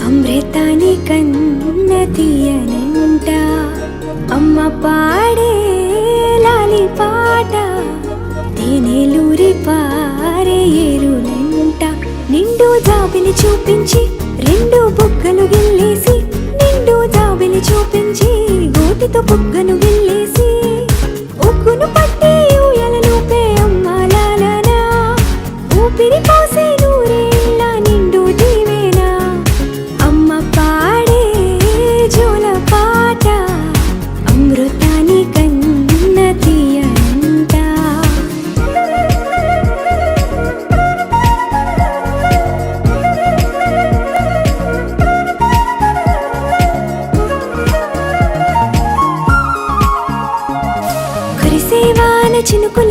అమృతాని కన్న తీయనంట అమ్మ పాడే లాలి పాట తేనెలూరి పారే ఏరులంట నిండు జాబిలి చూపించి రెండు బుగ్గలు గిల్లేసి నిండు జాబిలి చూపించి గోటితో బుగ్గను గిల్లేసి ఉగ్గును పట్టి ఊయలను పే అమ్మ లాలనా ఊపిరి పోసే నూరేళ్ళ నిండు దీవేనా అమ్మ పాడే జోల పాట అమృతాని కన్న తీయంట. కురిసేవాన చినుకుల